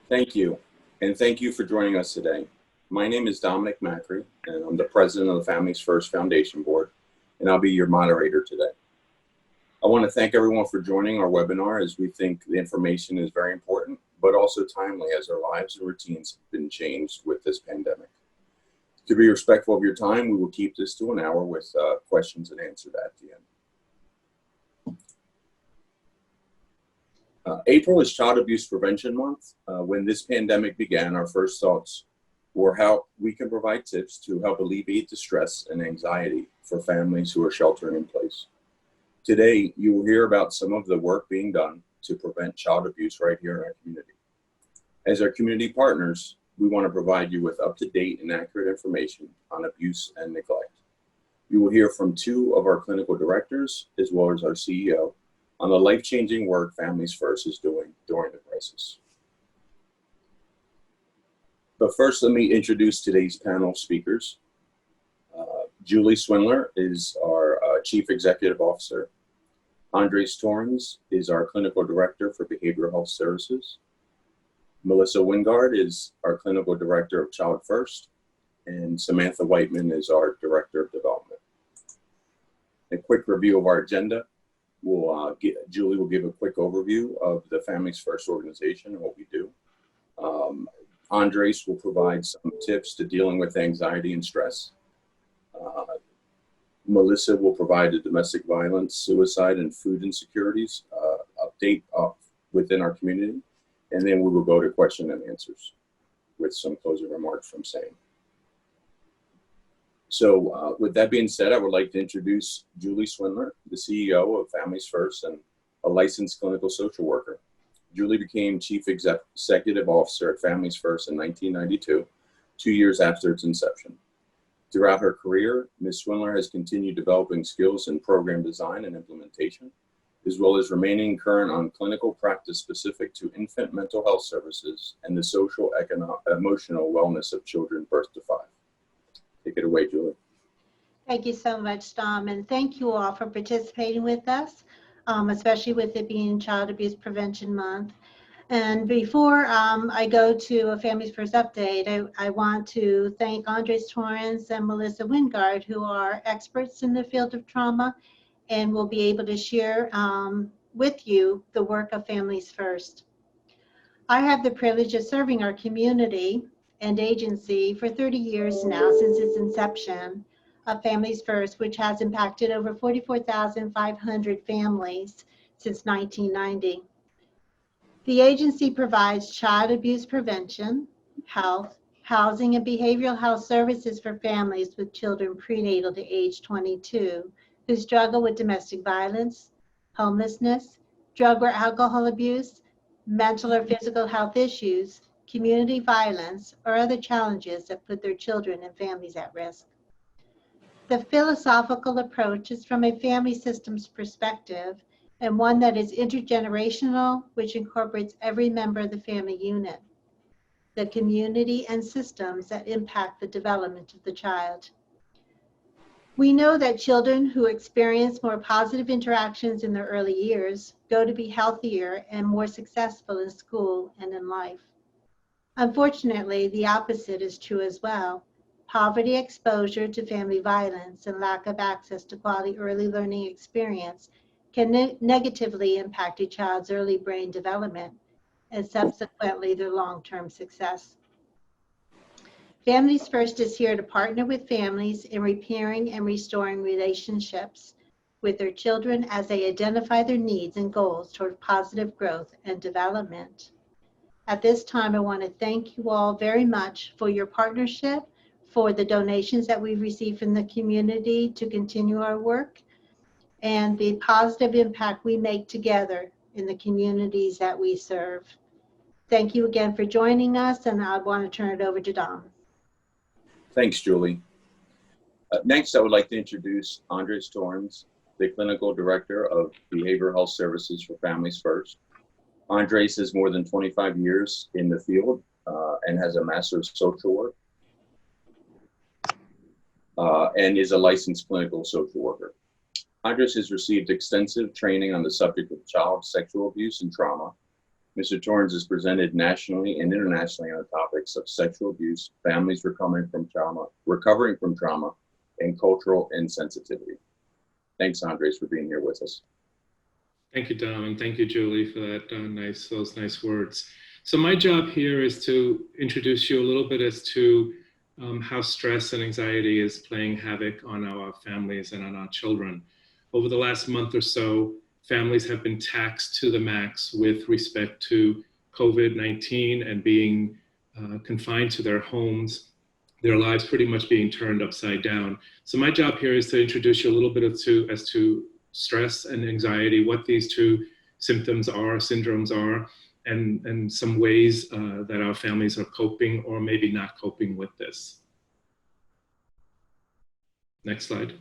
Thank you, and thank you for joining us today. My name is Dominic Macri, and I'm the president of the Families First Foundation Board, and I'll be your moderator today. I want to thank everyone for joining our webinar as we think the information is very important, but also timely as our lives and routines have been changed with this pandemic. To be respectful of your time, we will keep this to an hour with questions and answers at the end. April is Child Abuse Prevention Month. When this pandemic began, our first thoughts were how we can provide tips to help alleviate the stress and anxiety for families who are sheltering in place. Today, you will hear about some of the work being done to prevent child abuse right here in our community. As our community partners, we want to provide you with up-to-date and accurate information on abuse and neglect. You will hear from two of our clinical directors, as well as our CEO, on the life-changing work Families First is doing during the crisis. But first, let me introduce today's panel speakers. Julie Swindler is our Chief Executive Officer. Andres Torrens is our Clinical Director for Behavioral Health Services. Melissa Wingard is our Clinical Director of Child First, and Samantha Whiteman is our Director of Development. A quick review of our agenda. Julie will give a quick overview of the Families First organization and what we do. Andres will provide some tips to dealing with anxiety and stress. Melissa will provide a domestic violence, suicide, and food insecurities update within our community. And then we will go to question and answers with some closing remarks from Sam. So with that being said, I would like to introduce Julie Swindler, the CEO of Families First and a licensed clinical social worker. Julie became Chief Executive Officer at Families First in 1992, 2 years after its inception. Throughout her career, Ms. Swindler has continued developing skills in program design and implementation, as well as remaining current on clinical practice specific to infant mental health services and the social, emotional wellness of children birth to 5. Take it away, Julie. Thank you so much, Dom, and thank you all for participating with us, especially with it being Child Abuse Prevention Month. And before I go to a Families First update, I want to thank Andres Torrens and Melissa Wingard, who are experts in the field of trauma and will be able to share with you the work of Families First. I have the privilege of serving our community and agency for 30 years now since its inception of Families First, which has impacted over 44,500 families since 1990. The agency provides child abuse prevention, health, housing, and behavioral health services for families with children prenatal to age 22 who struggle with domestic violence, homelessness, drug or alcohol abuse, mental or physical health issues, community violence, or other challenges that put their children and families at risk. The philosophical approach is from a family systems perspective and one that is intergenerational, which incorporates every member of the family unit, the community, and systems that impact the development of the child. We know that children who experience more positive interactions in their early years go to be healthier and more successful in school and in life. Unfortunately, the opposite is true as well. Poverty, exposure to family violence, and lack of access to quality early learning experience can negatively impact a child's early brain development and subsequently their long-term success. Families First is here to partner with families in repairing and restoring relationships with their children as they identify their needs and goals toward positive growth and development. At this time, I want to thank you all very much for your partnership, for the donations that we've received from the community to continue our work, and the positive impact we make together in the communities that we serve. Thank you again for joining us, and I want to turn it over to Dom. Thanks, Julie. Next, I would like to introduce Andres Torrens, the Clinical Director of Behavioral Health Services for Families First. Andres has more than 25 years in the field and has a Master of Social Work and is a licensed clinical social worker. Andres has received extensive training on the subject of child sexual abuse and trauma Mr. Torrance has presented nationally and internationally on topics of sexual abuse, families recovering from trauma, and cultural insensitivity. Thanks, Andres, for being here with us. Thank you, Dom, and thank you, Julie, for that those nice words. So my job here is to introduce you a little bit as to how stress and anxiety is playing havoc on our families and on our children. Over the last month or so, families have been taxed to the max with respect to COVID-19 and being confined to their homes, their lives pretty much being turned upside down. So my job here is to introduce you a little bit as to stress and anxiety, what these two syndromes are, and some ways that our families are coping or maybe not coping with this. Next slide.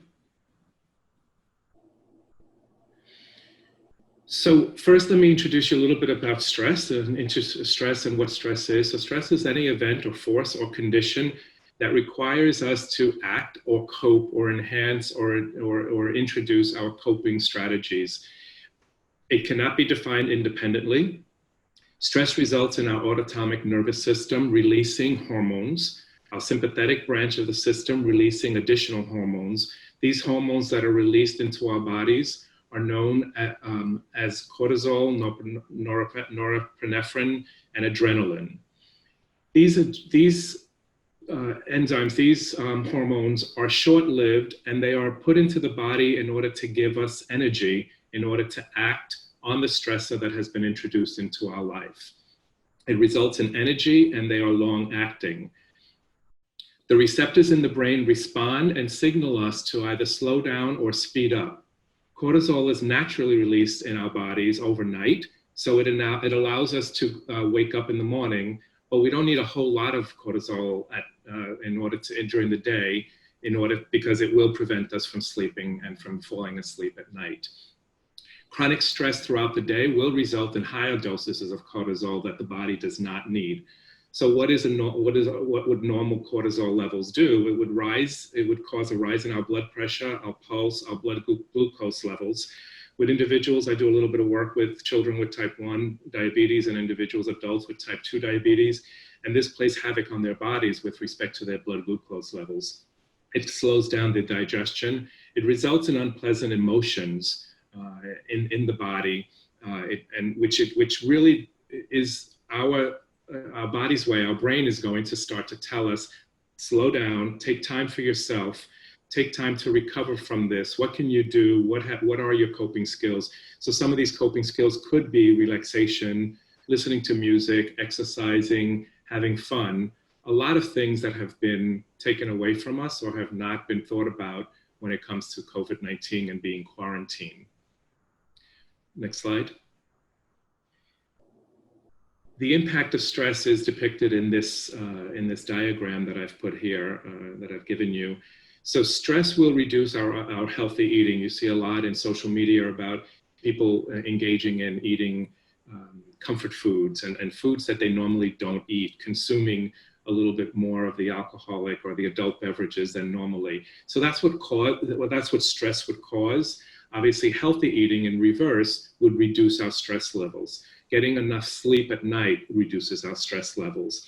So first, let me introduce you a little bit about stress and what stress is. So stress is any event or force or condition that requires us to act or cope or enhance or introduce our coping strategies. It cannot be defined independently. Stress results in our autonomic nervous system releasing hormones, our sympathetic branch of the system releasing additional hormones. These hormones that are released into our bodies are known as cortisol, norepinephrine, and adrenaline. These hormones are short-lived, and they are put into the body in order to give us energy, in order to act on the stressor that has been introduced into our life. It results in energy, and they are long-acting. The receptors in the brain respond and signal us to either slow down or speed up. Cortisol is naturally released in our bodies overnight, so it allows us to wake up in the morning, but we don't need a whole lot of cortisol during the day because it will prevent us from sleeping and from falling asleep at night. Chronic stress throughout the day will result in higher doses of cortisol that the body does not need. So what would normal cortisol levels do? It would cause a rise in our blood pressure, our pulse, our blood glucose levels. With individuals, I do a little bit of work with children with type 1 diabetes and adults with type 2 diabetes, and this plays havoc on their bodies with respect to their blood glucose levels. It slows down the digestion. It results in unpleasant emotions in the body, which really is our body's way. Our brain is going to start to tell us, slow down, take time for yourself, take time to recover from this. What can you do? What are your coping skills? So some of these coping skills could be relaxation, listening to music, exercising, having fun, a lot of things that have been taken away from us or have not been thought about when it comes to COVID-19 and being quarantined. Next slide. The impact of stress is depicted in this diagram that I've put here, that I've given you. So stress will reduce our healthy eating. You see a lot in social media about people engaging in eating comfort foods and foods that they normally don't eat, consuming a little bit more of the alcoholic or the adult beverages than normally. So that's what stress would cause. Obviously, healthy eating in reverse would reduce our stress levels. Getting enough sleep at night reduces our stress levels.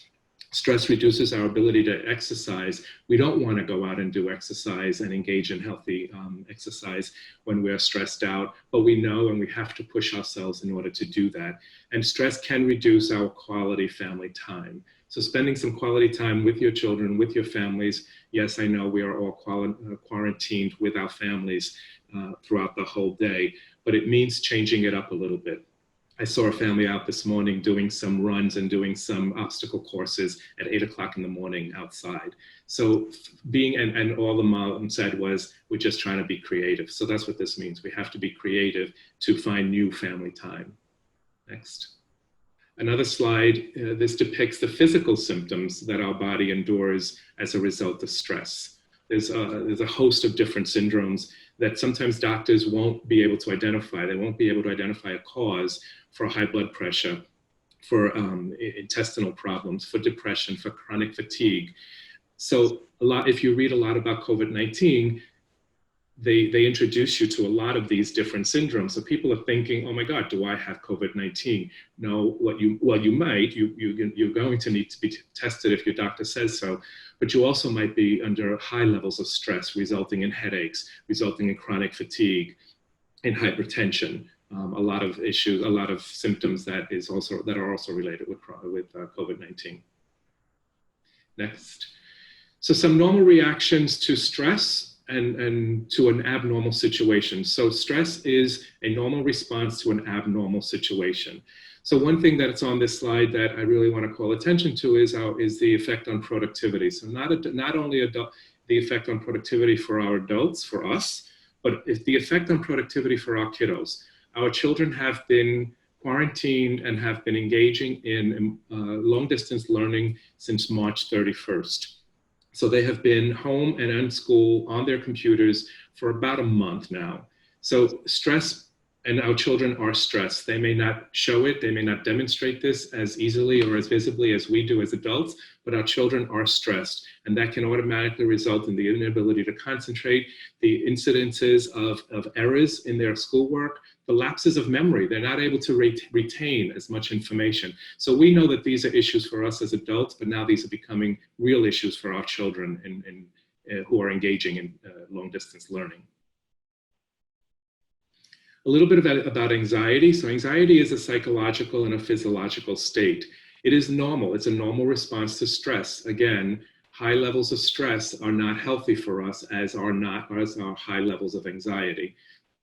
Stress reduces our ability to exercise. We don't want to go out and do exercise and engage in healthy exercise when we're stressed out, but we know and we have to push ourselves in order to do that. And stress can reduce our quality family time. So spending some quality time with your children, with your families. Yes, I know we are all quarantined with our families throughout the whole day, but it means changing it up a little bit. I saw a family out this morning doing some runs and doing some obstacle courses at 8 o'clock in the morning outside. So and all the mom said was, we're just trying to be creative. So that's what this means. We have to be creative to find new family time. Next. Another slide, this depicts the physical symptoms that our body endures as a result of stress. There's a host of different syndromes that sometimes doctors won't be able to identify. They won't be able to identify a cause for high blood pressure, for intestinal problems, for depression, for chronic fatigue. So if you read a lot about COVID-19, they introduce you to a lot of these different syndromes. So people are thinking, oh my God, do I have COVID-19? No, you might, you're going to need to be tested if your doctor says so, but you also might be under high levels of stress, resulting in headaches, resulting in chronic fatigue, in hypertension, a lot of issues, a lot of symptoms that are also related with COVID-19. Next. So some normal reactions to stress and to an abnormal situation. So stress is a normal response to an abnormal situation. So one thing that's on this slide that I really want to call attention to is the effect on productivity. So not only the effect on productivity for our adults, for us, but it's the effect on productivity for our kiddos. Our children have been quarantined and have been engaging in long distance learning since March 31st. So they have been home and in school on their computers for about a month now. So stress, and our children are stressed. They may not show it, they may not demonstrate this as easily or as visibly as we do as adults, but our children are stressed. And that can automatically result in the inability to concentrate, the incidences of errors in their schoolwork, the lapses of memory. They're not able to retain as much information. So we know that these are issues for us as adults, but now these are becoming real issues for our children who are engaging in long distance learning. A little bit about anxiety. So anxiety is a psychological and a physiological state. It is normal. It's a normal response to stress. Again, high levels of stress are not healthy for us, as are high levels of anxiety.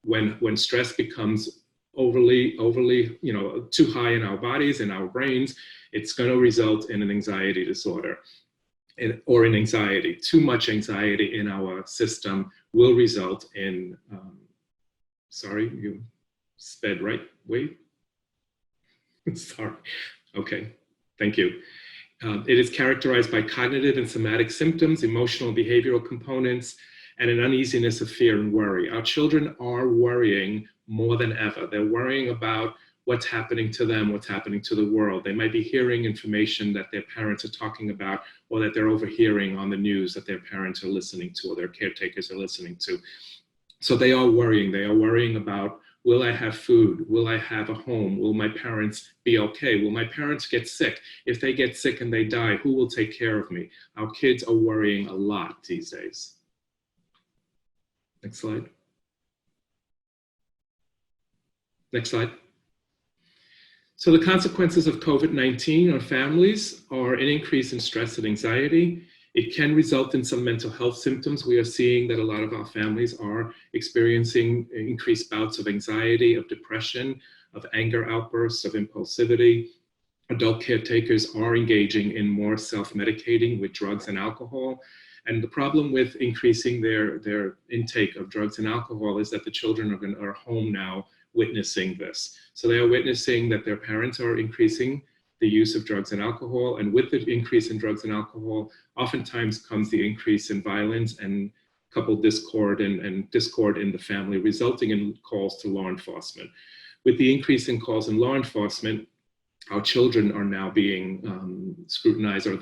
When stress becomes overly, too high in our bodies and our brains, it's going to result in an anxiety disorder or in anxiety. Too much anxiety in our system will result in, sorry, you sped right, wait. Sorry, okay, thank you. It is characterized by cognitive and somatic symptoms, emotional and behavioral components, and an uneasiness of fear and worry. Our children are worrying more than ever. They're worrying about what's happening to them, what's happening to the world. They might be hearing information that their parents are talking about, or that they're overhearing on the news that their parents are listening to, or their caretakers are listening to. So they are worrying. They are worrying about, will I have food? Will I have a home? Will my parents be okay? Will my parents get sick? If they get sick and they die, who will take care of me? Our kids are worrying a lot these days. Next slide. Next slide. So the consequences of COVID-19 on families are an increase in stress and anxiety. It can result in some mental health symptoms. We are seeing that a lot of our families are experiencing increased bouts of anxiety, of depression, of anger outbursts, of impulsivity. Adult caretakers are engaging in more self-medicating with drugs and alcohol. And the problem with increasing their intake of drugs and alcohol is that the children are home now witnessing this. So they are witnessing that their parents are increasing the use of drugs and alcohol. And with the increase in drugs and alcohol, oftentimes comes the increase in violence and coupled discord and discord in the family, resulting in calls to law enforcement. With the increase in calls in law enforcement, our children are now being scrutinized, or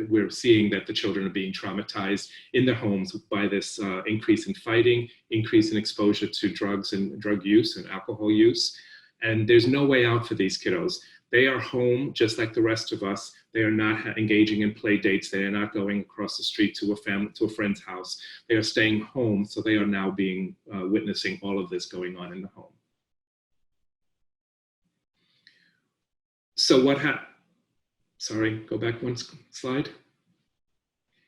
we're seeing that the children are being traumatized in their homes by this increase in fighting, increase in exposure to drugs and drug use and alcohol use. And there's no way out for these kiddos. They are home just like the rest of us. They are not engaging in play dates. They are not going across the street to a friend's house. They are staying home. So they are now being witnessing all of this going on in the home. So sorry, go back one slide.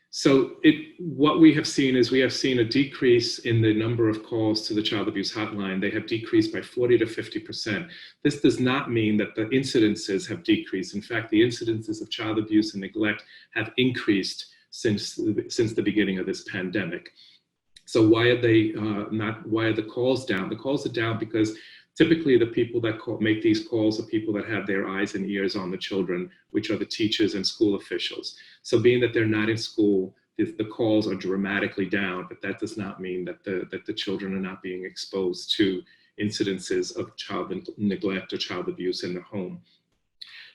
So what we have seen is we have seen a decrease in the number of calls to the child abuse hotline. They have decreased by 40 to 50%. This does not mean that the incidences have decreased. In fact, the incidences of child abuse and neglect have increased since the beginning of this pandemic. So why are the calls down? The calls are down because typically the people that make these calls are people that have their eyes and ears on the children, which are the teachers and school officials. So being that they're not in school, the calls are dramatically down, but that does not mean that the children are not being exposed to incidences of child neglect or child abuse in the home.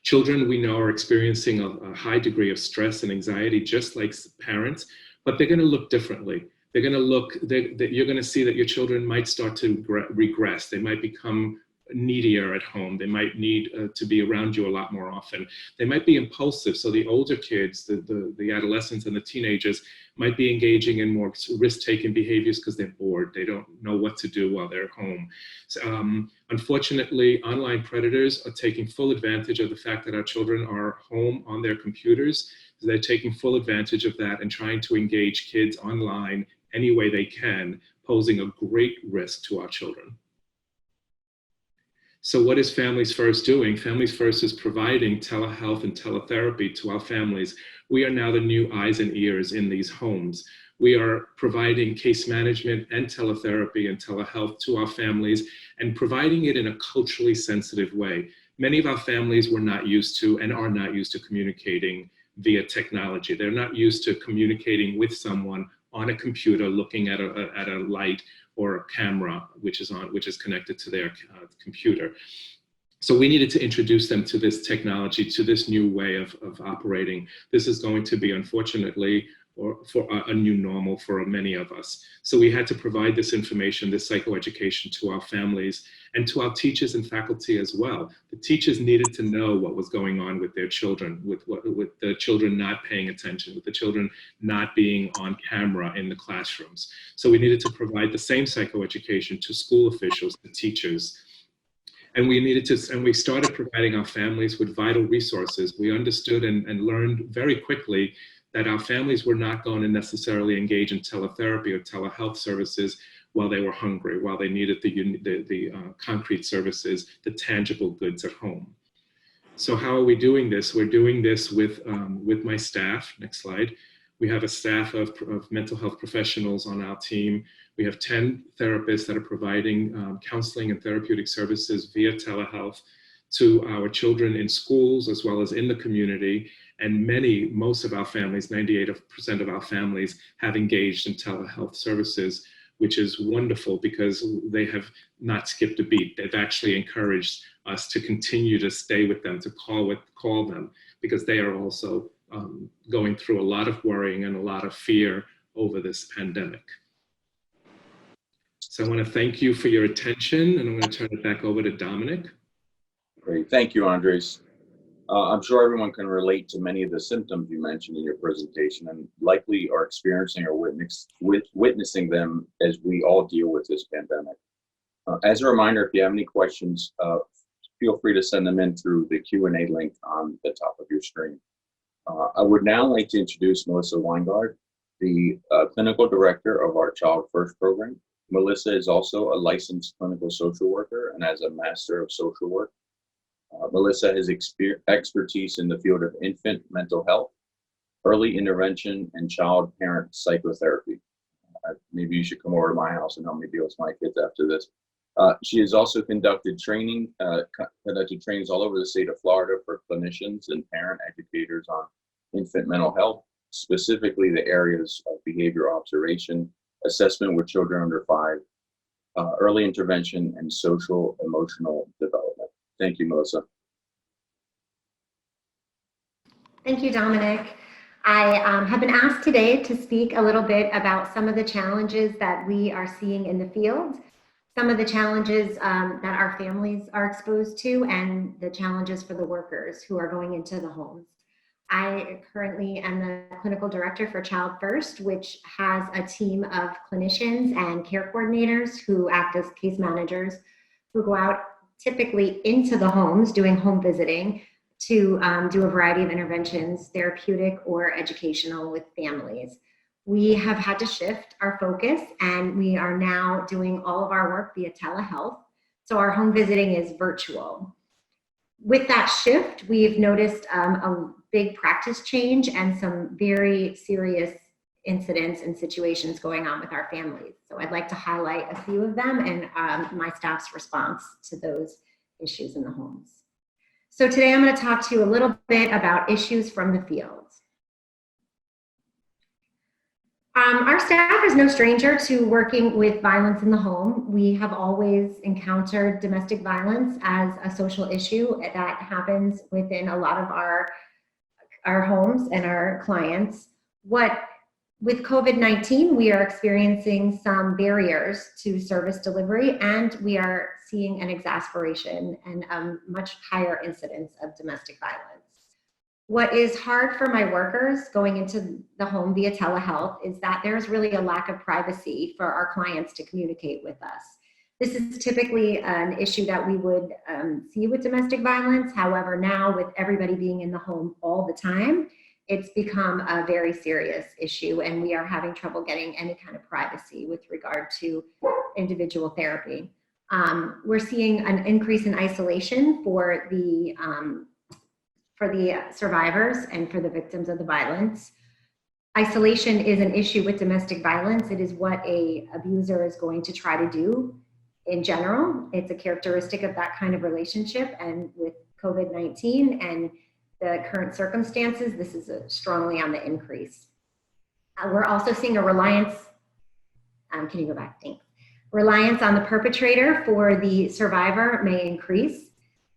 Children, we know, are experiencing a high degree of stress and anxiety, just like parents, but they're going to look differently. They're going to look, you're going to see that your children might start to regress. They might become needier at home. They might need to be around you a lot more often. They might be impulsive. So the older kids, the adolescents and the teenagers might be engaging in more risk-taking behaviors because they're bored. They don't know what to do while they're home. So, unfortunately, online predators are taking full advantage of the fact that our children are home on their computers. So they're taking full advantage of that and trying to engage kids online any way they can, posing a great risk to our children. So what is Families First doing? Families First is providing telehealth and teletherapy to our families. We are now the new eyes and ears in these homes. We are providing case management and teletherapy and telehealth to our families and providing it in a culturally sensitive way. Many of our families were not used to and are not used to communicating via technology. They're not used to communicating with someone on a computer looking at a light or a camera which is connected to their computer. So we needed to introduce them to this technology, to this new way of operating. This is going to be, unfortunately, for a new normal for many of us. So we had to provide this information, this psychoeducation to our families and to our teachers and faculty as well. The teachers needed to know what was going on with their children, with the children not paying attention, with the children not being on camera in the classrooms. So we needed to provide the same psychoeducation to school officials, to teachers. And we started providing our families with vital resources. We understood and learned very quickly that our families were not going to necessarily engage in teletherapy or telehealth services while they were hungry, while they needed the concrete services, the tangible goods at home. So how are we doing this? We're doing this with my staff. Next slide. We have a staff of mental health professionals on our team. We have 10 therapists that are providing counseling and therapeutic services via telehealth to our children in schools as well as in the community. And most of our families, 98% of our families have engaged in telehealth services, which is wonderful because they have not skipped a beat. They've actually encouraged us to continue to stay with them, to call them, because they are also going through a lot of worrying and a lot of fear over this pandemic. So I want to thank you for your attention, and I'm going to turn it back over to Dominic. Great, thank you, Andres. I'm sure everyone can relate to many of the symptoms you mentioned in your presentation and likely are experiencing or witnessing them as we all deal with this pandemic. As a reminder, if you have any questions, feel free to send them in through the Q&A link on the top of your screen. I would now like to introduce Melissa Weingard, the clinical director of our Child First program. Melissa is also a licensed clinical social worker and has a Master of Social Work. Melissa has expertise in the field of infant mental health, early intervention, and child-parent psychotherapy. Maybe you should come over to my house and help me deal with my kids after this. She has also conducted trainings all over the state of Florida for clinicians and parent educators on infant mental health, specifically the areas of behavior observation, assessment with children under 5, early intervention, and social emotional development. Thank you, Melissa. Thank you, Dominic. I have been asked today to speak a little bit about some of the challenges that we are seeing in the field, some of the challenges that our families are exposed to, and the challenges for the workers who are going into the homes. I currently am the clinical director for Child First, which has a team of clinicians and care coordinators who act as case managers, who go out typically into the homes doing home visiting to do a variety of interventions, therapeutic or educational, with families. We have had to shift our focus, and we are now doing all of our work via telehealth. So our home visiting is virtual. With that shift, we've noticed a big practice change and some very serious incidents and situations going on with our families. So I'd like to highlight a few of them and my staff's response to those issues in the homes. So today I'm going to talk to you a little bit about issues from the field. Our staff is no stranger to working with violence in the home. We have always encountered domestic violence as a social issue that happens within a lot of our homes and our clients. What With COVID-19, we are experiencing some barriers to service delivery, and we are seeing an exacerbation and a much higher incidence of domestic violence. What is hard for my workers going into the home via telehealth is that there's really a lack of privacy for our clients to communicate with us. This is typically an issue that we would see with domestic violence. However, now with everybody being in the home all the time, it's become a very serious issue, and we are having trouble getting any kind of privacy with regard to individual therapy. We're seeing an increase in isolation for the survivors and for the victims of the violence. Isolation is an issue with domestic violence. It is what an abuser is going to try to do in general. It's a characteristic of that kind of relationship, and with COVID-19 and the current circumstances, this is strongly on the increase. We're also seeing a reliance, can you go back, thanks. Reliance on the perpetrator for the survivor may increase.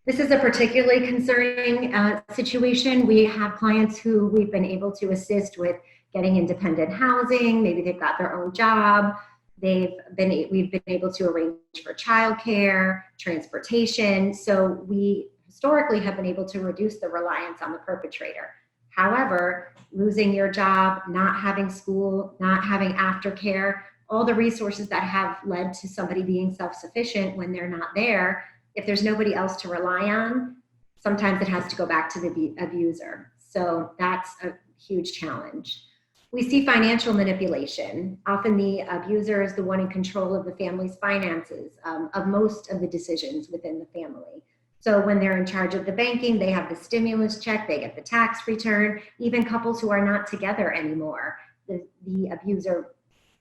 This is a particularly concerning situation. We have clients who we've been able to assist with getting independent housing. Maybe they've got their own job. We've been able to arrange for childcare, transportation. So we historically have been able to reduce the reliance on the perpetrator. However, losing your job, not having school, not having aftercare, all the resources that have led to somebody being self-sufficient when they're not there, if there's nobody else to rely on, sometimes it has to go back to the abuser. So that's a huge challenge. We see financial manipulation. Often the abuser is the one in control of the family's finances, of most of the decisions within the family. So when they're in charge of the banking, they have the stimulus check, they get the tax return. Even couples who are not together anymore, the abuser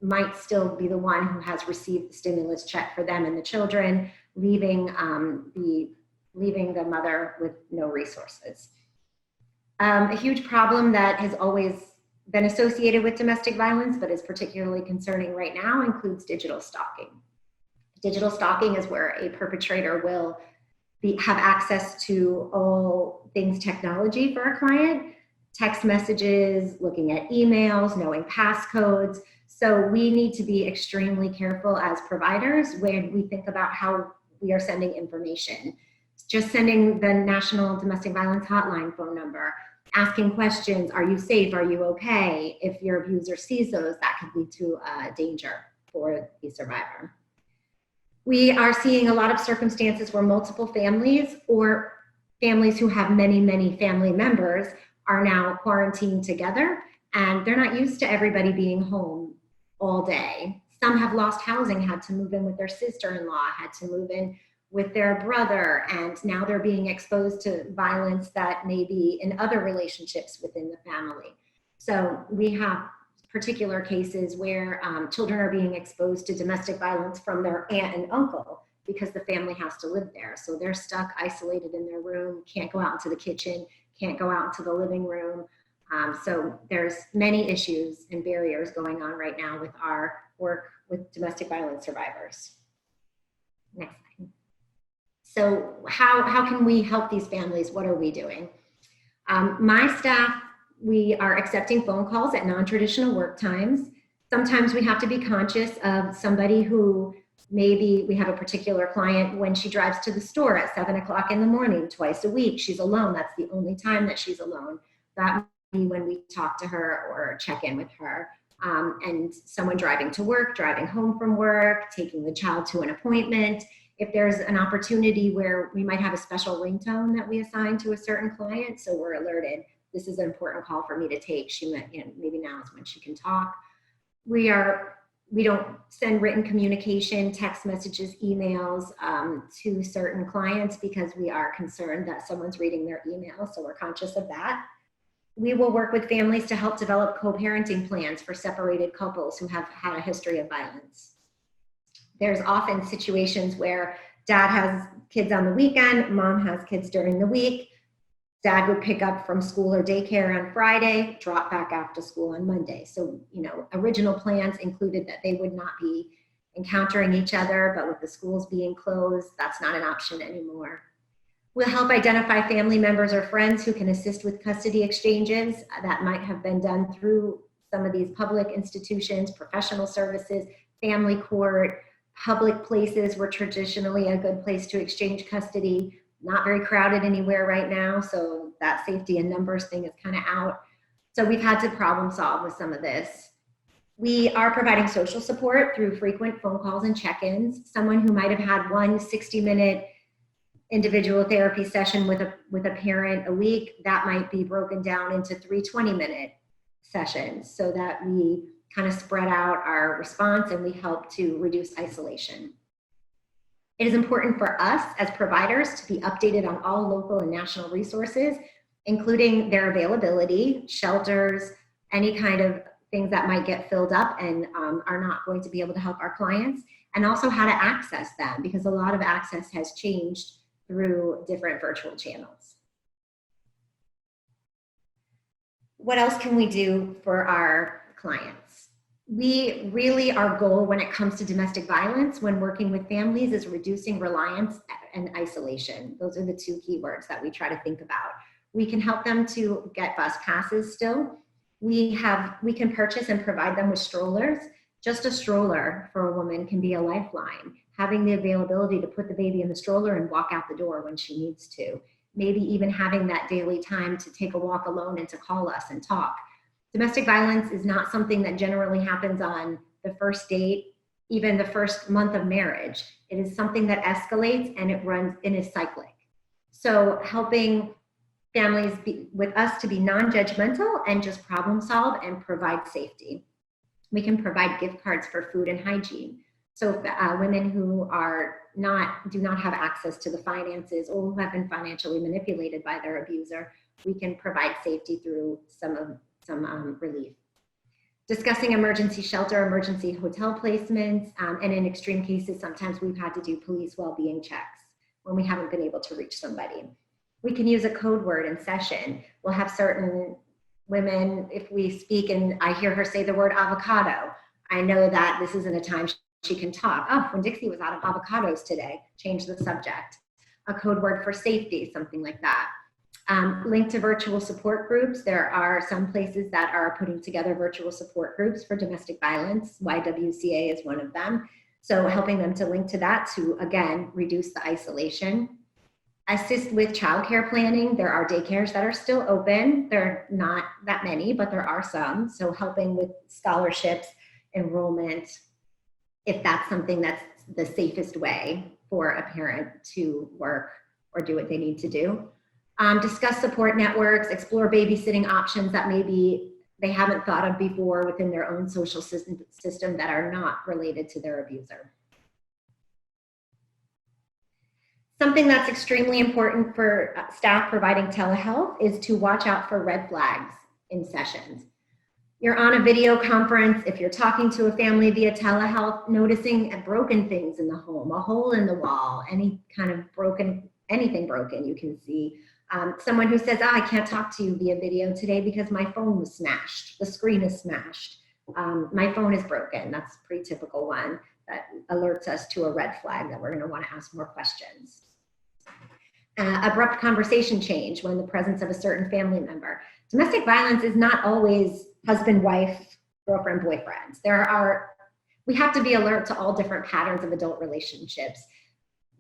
might still be the one who has received the stimulus check for them and the children, leaving the mother with no resources. A huge problem that has always been associated with domestic violence, but is particularly concerning right now, includes digital stalking. Digital stalking is where a perpetrator will have access to all things technology for a client, text messages, looking at emails, knowing passcodes. So we need to be extremely careful as providers when we think about how we are sending information. Just sending the National Domestic Violence Hotline phone number, asking questions, are you safe, are you okay? If your abuser sees those, that could lead to danger for the survivor. We are seeing a lot of circumstances where multiple families or families who have many, many family members are now quarantined together, and they're not used to everybody being home all day. Some have lost housing, had to move in with their sister-in-law, had to move in with their brother, and now they're being exposed to violence that may be in other relationships within the family. So we have particular cases where children are being exposed to domestic violence from their aunt and uncle because the family has to live there. So they're stuck, isolated in their room, can't go out into the kitchen, can't go out into the living room. So there's many issues and barriers going on right now with our work with domestic violence survivors. Next slide. So how can we help these families? What are we doing? My staff, we are accepting phone calls at non-traditional work times. Sometimes we have to be conscious of somebody who maybe we have a particular client when she drives to the store at 7 o'clock in the morning, twice a week, she's alone. That's the only time that she's alone. That might be when we talk to her or check in with her. And someone driving to work, driving home from work, taking the child to an appointment. If there's an opportunity where we might have a special ringtone that we assign to a certain client, so we're alerted, this is an important call for me to take. She might, maybe now is when she can talk. We don't send written communication, text messages, emails to certain clients because we are concerned that someone's reading their email, so we're conscious of that. We will work with families to help develop co-parenting plans for separated couples who have had a history of violence. There's often situations where dad has kids on the weekend, mom has kids during the week. Dad would pick up from school or daycare on Friday, drop back after school on Monday. So, original plans included that they would not be encountering each other, but with the schools being closed, that's not an option anymore. We'll help identify family members or friends who can assist with custody exchanges that might have been done through some of these public institutions, professional services, family court, public places were traditionally a good place to exchange custody. Not very crowded anywhere right now, so that safety in numbers thing is kind of out. So we've had to problem solve with some of this. We are providing social support through frequent phone calls and check-ins. Someone who might have had one 60-minute individual therapy session with a parent a week, that might be broken down into 3 20-minute sessions so that we kind of spread out our response and we help to reduce isolation. It is important for us as providers to be updated on all local and national resources, including their availability, shelters, any kind of things that might get filled up and are not going to be able to help our clients, and also how to access them, because a lot of access has changed through different virtual channels. What else can we do for our clients? We really, our goal when it comes to domestic violence, when working with families, is reducing reliance and isolation. Those are the 2 key words that we try to think about. We can help them to get bus passes still. We can purchase and provide them with strollers. Just a stroller for a woman can be a lifeline. Having the availability to put the baby in the stroller and walk out the door when she needs to. Maybe even having that daily time to take a walk alone and to call us and talk. Domestic violence is not something that generally happens on the first date, even the first month of marriage. It is something that escalates and it runs and is cyclic. So helping families with us to be non-judgmental and just problem solve and provide safety. We can provide gift cards for food and hygiene. So women who do not have access to the finances or who have been financially manipulated by their abuser, we can provide safety through some relief. Discussing emergency shelter, emergency hotel placements, and in extreme cases, sometimes we've had to do police well-being checks when we haven't been able to reach somebody. We can use a code word in session. We'll have certain women, if we speak and I hear her say the word avocado, I know that this isn't a time she can talk. Oh, when Dixie was out of avocados today, change the subject. A code word for safety, something like that. Linked to virtual support groups, there are some places that are putting together virtual support groups for domestic violence. YWCA is one of them. So helping them to link to that to, again, reduce the isolation. Assist with childcare planning. There are daycares that are still open. There are not that many, but there are some. So helping with scholarships, enrollment, if that's something that's the safest way for a parent to work or do what they need to do. Discuss support networks, explore babysitting options that maybe they haven't thought of before within their own social system that are not related to their abuser. Something that's extremely important for staff providing telehealth is to watch out for red flags in sessions. You're on a video conference, if you're talking to a family via telehealth, noticing broken things in the home, a hole in the wall, any kind of anything broken you can see. Someone who says, I can't talk to you via video today because my phone was smashed, the screen is smashed, my phone is broken. That's a pretty typical one that alerts us to a red flag that we're going to want to ask more questions. Abrupt conversation change when in the presence of a certain family member. Domestic violence is not always husband, wife, girlfriend, boyfriends. We have to be alert to all different patterns of adult relationships.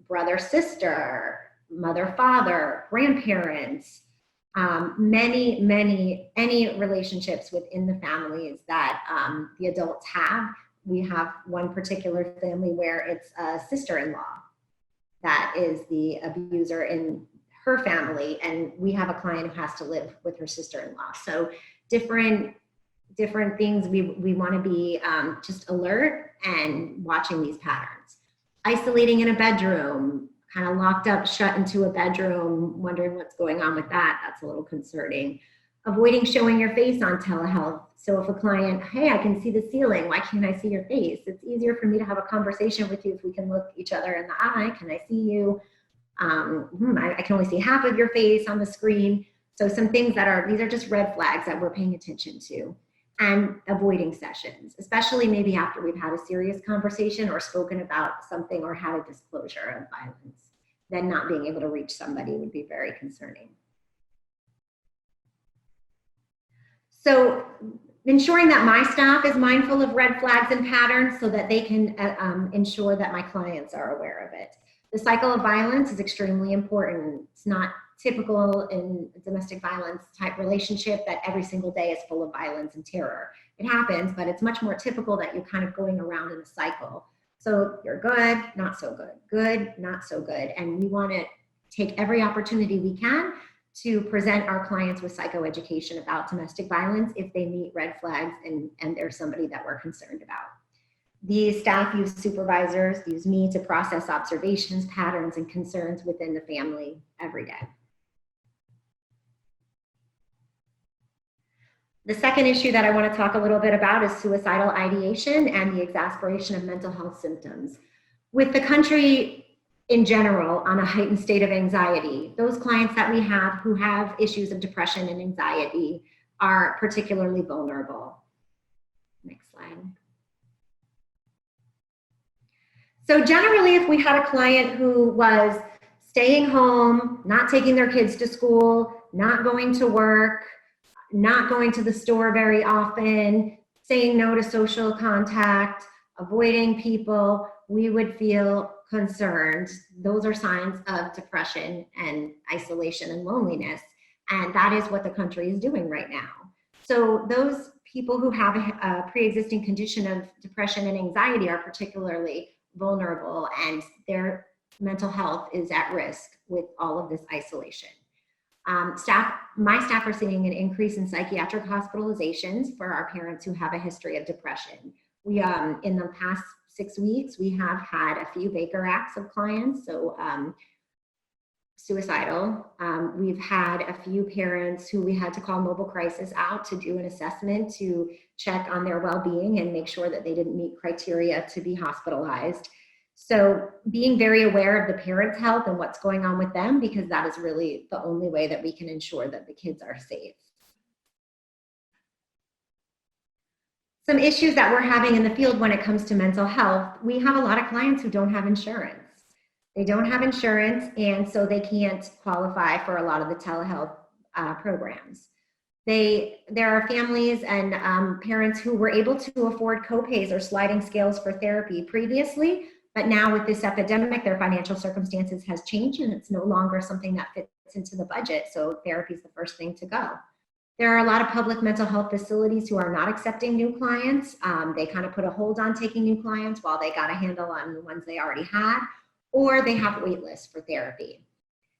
Brother, sister, mother, father, grandparents, any relationships within the families that the adults have. We have one particular family where it's a sister-in-law that is the abuser in her family, and we have a client who has to live with her sister-in-law. So different things we want to be just alert and watching these patterns. Isolating in a bedroom, kind of locked up, shut into a bedroom, wondering what's going on with that. That's a little concerning. Avoiding showing your face on telehealth. So if a client, hey, I can see the ceiling, why can't I see your face? It's easier for me to have a conversation with you if we can look each other in the eye. Can I see you? I can only see half of your face on the screen. So some things these are just red flags that we're paying attention to. And avoiding sessions, especially maybe after we've had a serious conversation or spoken about something or had a disclosure of violence. Then not being able to reach somebody would be very concerning. So Ensuring that my staff is mindful of red flags and patterns so that they can ensure that my clients are aware of it. The cycle of violence is extremely important. It's not typical in a domestic violence type relationship that every single day is full of violence and terror. It happens, but it's much more typical that you're kind of going around in a cycle. So you're good, not so good, not so good. And we want to take every opportunity we can to present our clients with psychoeducation about domestic violence if they meet red flags and there's somebody that we're concerned about. The staff use supervisors, use me to process observations, patterns, and concerns within the family every day. The second issue that I want to talk a little bit about is suicidal ideation and the exacerbation of mental health symptoms. With the country in general on a heightened state of anxiety, those clients that we have who have issues of depression and anxiety are particularly vulnerable. Next slide. So generally, if we had a client who was staying home, not taking their kids to school, not going to work, not going to the store very often, saying no to social contact, avoiding people, we would feel concerned. Those are signs of depression and isolation and loneliness. And that is what the country is doing right now. So those people who have a pre-existing condition of depression and anxiety are particularly vulnerable, and their mental health is at risk with all of this isolation. My staff are seeing an increase in psychiatric hospitalizations for our parents who have a history of depression. We, in the past 6 weeks, we have had a few Baker Acts of clients, so suicidal. We've had a few parents who we had to call mobile crisis out to do an assessment to check on their well-being and make sure that they didn't meet criteria to be hospitalized. So being very aware of the parents' health and what's going on with them, because that is really the only way that we can ensure that the kids are safe. Some issues that we're having in the field when it comes to mental health, we have a lot of clients who don't have insurance. They don't have insurance, and so they can't qualify for a lot of the telehealth programs. There are families and parents who were able to afford copays or sliding scales for therapy previously, but now with this epidemic, their financial circumstances has changed and it's no longer something that fits into the budget, so therapy is the first thing to go. There are a lot of public mental health facilities who are not accepting new clients. They kind of put a hold on taking new clients while they got a handle on the ones they already had, or they have wait lists for therapy.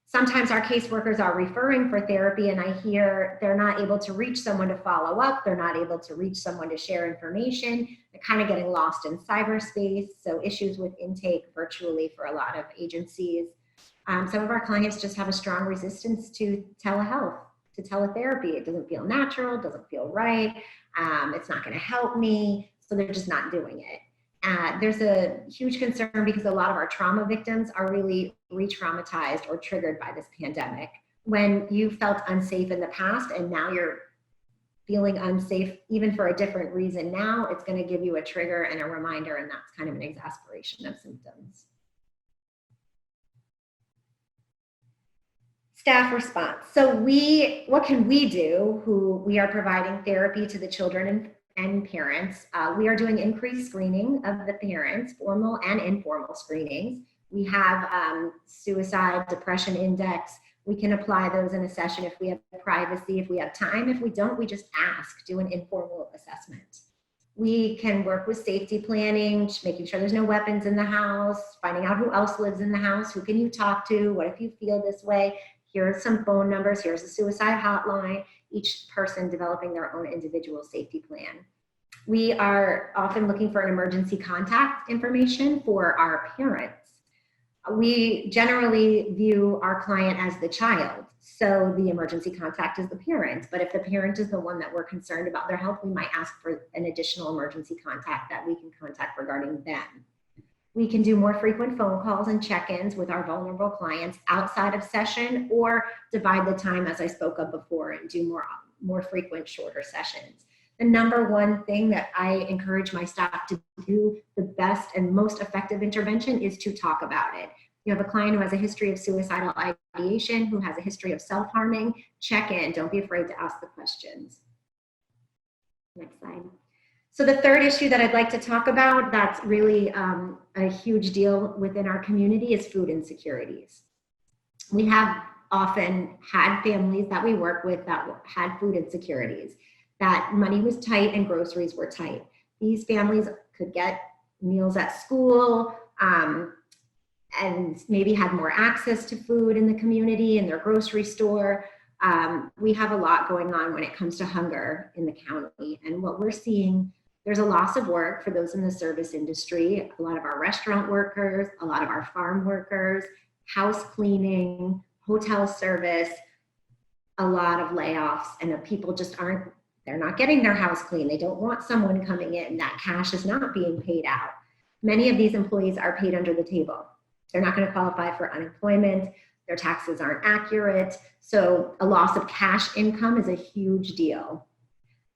Sometimes our caseworkers are referring for therapy and I hear they're not able to reach someone to follow up, they're not able to reach someone to share information, they're kind of getting lost in cyberspace, so issues with intake virtually for a lot of agencies. Some of our clients just have a strong resistance to telehealth, to teletherapy. It doesn't feel natural, doesn't feel right, it's not gonna help me, so they're just not doing it. There's a huge concern because a lot of our trauma victims are really re-traumatized or triggered by this pandemic. When you felt unsafe in the past and now you're feeling unsafe even for a different reason now, it's going to give you a trigger and a reminder, and that's kind of an exacerbation of symptoms. Staff response. So what can we do who we are providing therapy to the children and parents? We are doing increased screening of the parents, formal and informal screenings. We have suicide, depression index. We can apply those in a session if we have privacy, if we have time. If we don't, we just ask, do an informal assessment. We can work with safety planning, making sure there's no weapons in the house, finding out who else lives in the house, who can you talk to, what if you feel this way? Here are some phone numbers, here's a suicide hotline, each person developing their own individual safety plan. We are often looking for an emergency contact information for our parents. We generally view our client as the child, so the emergency contact is the parent, but if the parent is the one that we're concerned about their health, we might ask for an additional emergency contact that we can contact regarding them. We can do more frequent phone calls and check-ins with our vulnerable clients outside of session, or divide the time as I spoke of before and do more frequent, shorter sessions. The number one thing that I encourage my staff to do, the best and most effective intervention, is to talk about it. You have a client who has a history of suicidal ideation, who has a history of self-harming, check in, don't be afraid to ask the questions. Next slide. So the third issue that I'd like to talk about that's really a huge deal within our community is food insecurities. We have often had families that we work with that had food insecurities, that money was tight and groceries were tight. These families could get meals at school and maybe had more access to food in the community, in their grocery store. We have a lot going on when it comes to hunger in the county. And what we're seeing, there's a loss of work for those in the service industry, a lot of our restaurant workers, a lot of our farm workers, house cleaning, hotel service, a lot of layoffs, and the people just they're not getting their house clean. They don't want someone coming in. That cash is not being paid out. Many of these employees are paid under the table. They're not going to qualify for unemployment. Their taxes aren't accurate. So a loss of cash income is a huge deal.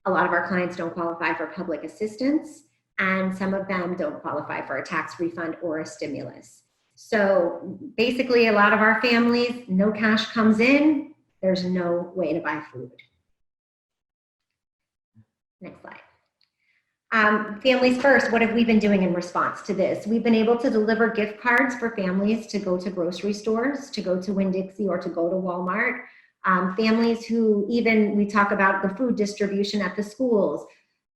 A lot of our clients don't qualify for public assistance, and some of them don't qualify for a tax refund or a stimulus. So basically, a lot of our families, no cash comes in, there's no way to buy food. Next slide. Families First, what have we been doing in response to this? We've been able to deliver gift cards for families to go to grocery stores, to go to Winn-Dixie, or to go to Walmart. Families who we talk about the food distribution at the schools.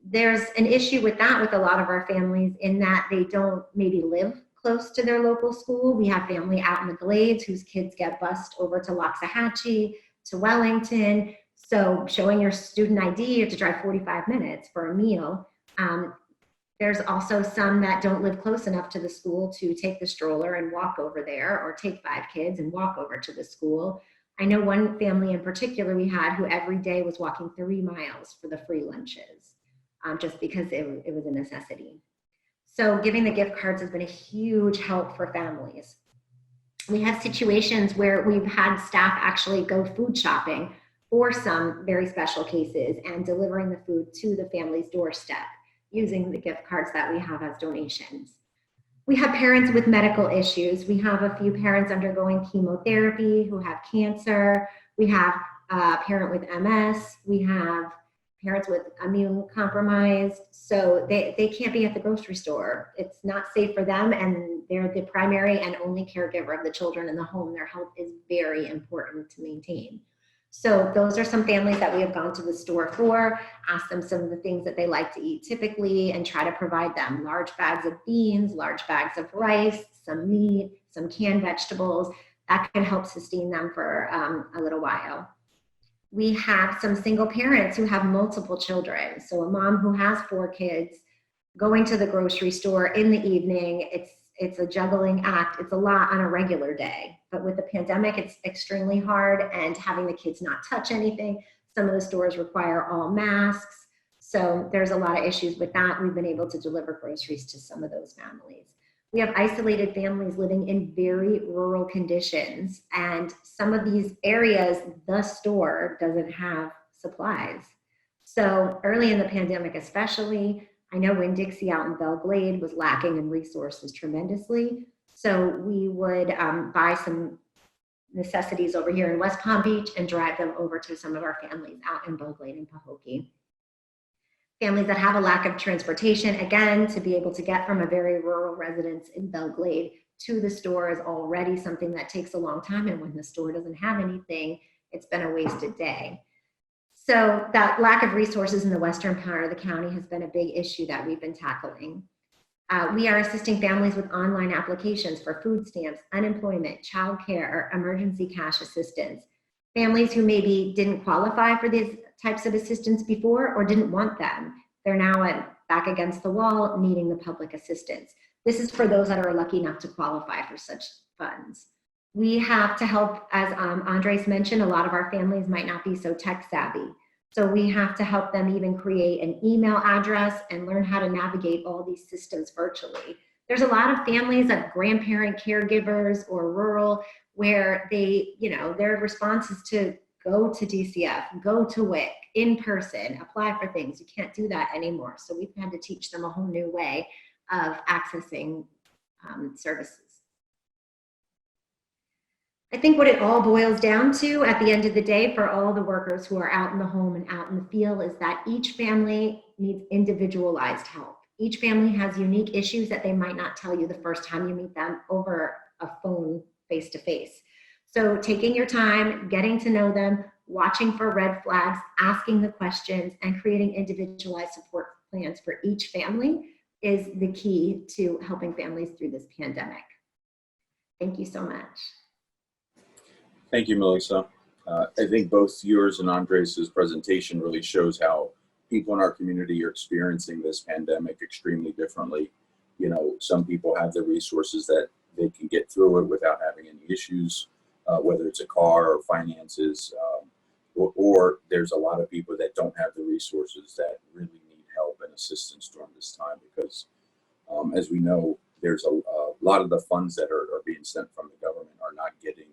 There's an issue with that with a lot of our families in that they don't maybe live close to their local school. We have family out in the Glades whose kids get bused over to Loxahatchee, to Wellington. So showing your student ID, you have to drive 45 minutes for a meal. There's also some that don't live close enough to the school to take the stroller and walk over there, or take 5 kids and walk over to the school. I know one family in particular we had who every day was walking 3 miles for the free lunches, just because it was a necessity. So giving the gift cards has been a huge help for families. We have situations where we've had staff actually go food shopping for some very special cases and delivering the food to the family's doorstep using the gift cards that we have as donations. We have parents with medical issues. We have a few parents undergoing chemotherapy who have cancer. We have a parent with MS. We have parents with immune compromised. So they can't be at the grocery store. It's not safe for them, and they're the primary and only caregiver of the children in the home. Their health is very important to maintain. So those are some families that we have gone to the store for, asked them some of the things that they like to eat typically, and try to provide them large bags of beans, large bags of rice, some meat, some canned vegetables. That can help sustain them for a little while. We have some single parents who have multiple children. So a mom who has 4 kids going to the grocery store in the evening, it's a juggling act. It's a lot on a regular day. But with the pandemic, it's extremely hard, and having the kids not touch anything. Some of the stores require all masks. So there's a lot of issues with that. We've been able to deliver groceries to some of those families. We have isolated families living in very rural conditions, and some of these areas, the store doesn't have supplies. So early in the pandemic especially, I know Winn-Dixie out in Belle Glade was lacking in resources tremendously. So we would buy some necessities over here in West Palm Beach and drive them over to some of our families out in Belle Glade and Pahokee. Families that have a lack of transportation, again, to be able to get from a very rural residence in Belle Glade to the store is already something that takes a long time. And when the store doesn't have anything, it's been a wasted day. So that lack of resources in the western part of the county has been a big issue that we've been tackling. We are assisting families with online applications for food stamps, unemployment, childcare, or emergency cash assistance. Families who maybe didn't qualify for these types of assistance before or didn't want them, they're now back against the wall needing the public assistance. This is for those that are lucky enough to qualify for such funds. We have to help, as Andres mentioned, a lot of our families might not be so tech savvy. So we have to help them even create an email address and learn how to navigate all these systems virtually. There's a lot of families of grandparent caregivers or rural where they, their response is to go to DCF, go to WIC in person, apply for things. You can't do that anymore. So we've had to teach them a whole new way of accessing services. I think what it all boils down to at the end of the day for all the workers who are out in the home and out in the field is that each family needs individualized help. Each family has unique issues that they might not tell you the first time you meet them over a phone face to face. So taking your time, getting to know them, watching for red flags, asking the questions, and creating individualized support plans for each family is the key to helping families through this pandemic. Thank you so much. Thank you, Melissa. I think both yours and Andres' presentation really shows how people in our community are experiencing this pandemic extremely differently. You know, some people have the resources that they can get through it without having any issues, whether it's a car or finances, or there's a lot of people that don't have the resources that really need help and assistance during this time because, as we know, there's a lot of the funds that are being sent from the government are not getting